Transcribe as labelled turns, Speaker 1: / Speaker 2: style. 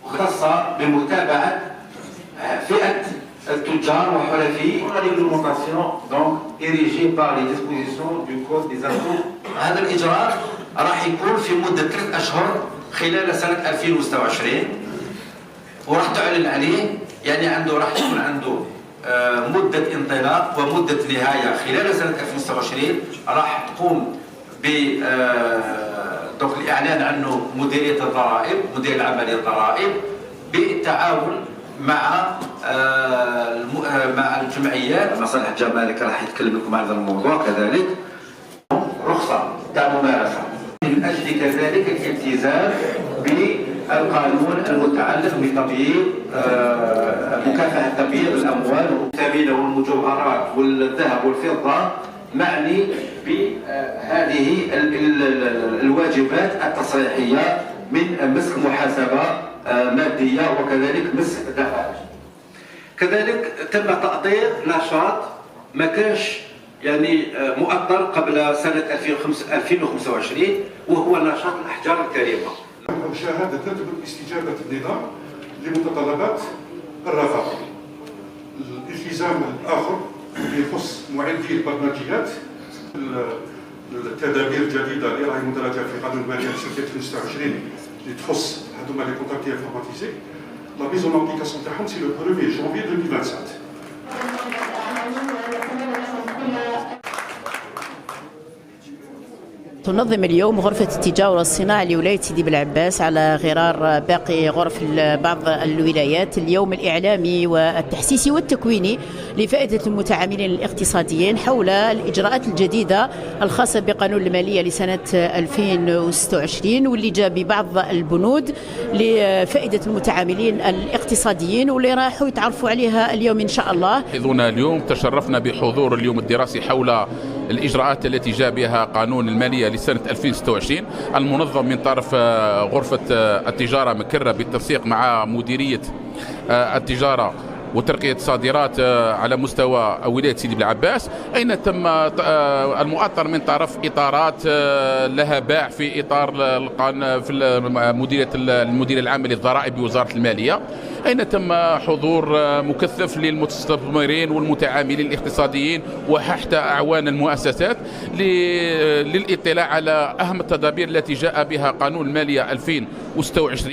Speaker 1: خاصة بمتابعة فئة التجار وحلفي
Speaker 2: réglementation donc érigée par les dispositions du code des impôts.
Speaker 1: هذا الإجراء راح يكون في مدة 3 أشهر خلال سنة 2026 وراح تعلن عليه، يعني راح يكون عنده مدة انطلاق ومدة نهاية خلال سنة 2026. راح تقوم ب الإعلان عنه مديرية الضرائب، مدير العام للضرائب، بالتعاون مع الجمعيات. مصالح الجمارك راح يتكلم لكم عن هذا الموضوع كذلك. رخصة تاع ممارسة من أجل كذلك الالتزام بالقانون المتعلق بتبييض مكافحة تبييض الأموال والثمينة والمجوهرات والذهب والفضة، معني بهذه الواجبات التصريحية من مسك محاسبة مادية وكذلك مسك دفع. كذلك تم تأطير نشاط ما كانش يعني مؤطر قبل سنة 2025 وهو نشاط الأحجار الكريمة.
Speaker 3: المشاهدة تجب استجابة النظام لمتطلبات الرغبة. الالتزام الآخر يخص معدي البرمجيات، التدابير الجديدة اللي راهي مدرجة في قانون المالية لسنة 2026 اللي تخص هذوما لي كونتاكتي انفورماتيزي. لا ميز اون ابليكاسيون تاعهم سي لو 1er جانفي 2025.
Speaker 4: تنظم اليوم غرفة التجارة والصناعة لولاية سيدي بلعباس على غرار باقي غرف بعض الولايات اليوم الإعلامي والتحسيسي والتكويني لفائدة المتعاملين الاقتصاديين حول الإجراءات الجديدة الخاصة بقانون المالية لسنة 2026 واللي جاء ببعض البنود لفائدة المتعاملين الاقتصاديين واللي راحوا يتعرفوا عليها اليوم إن شاء الله.
Speaker 5: أيضا اليوم تشرفنا بحضور اليوم الدراسي حول الإجراءات التي جاء بها قانون المالية لسنة 2026 المنظم من طرف غرفة التجارة مكرة بالتنسيق مع مديرية التجارة وترقية الصادرات على مستوى ولاية سيدي بلعباس، أين تم المؤطر من طرف إطارات لها باع في إطار في المديرية العامة للضرائب بوزارة المالية، أين تم حضور مكثف للمستثمرين والمتعاملين الاقتصاديين وحتى أعوان المؤسسات للاطلاع على أهم التدابير التي جاء بها قانون المالية 2026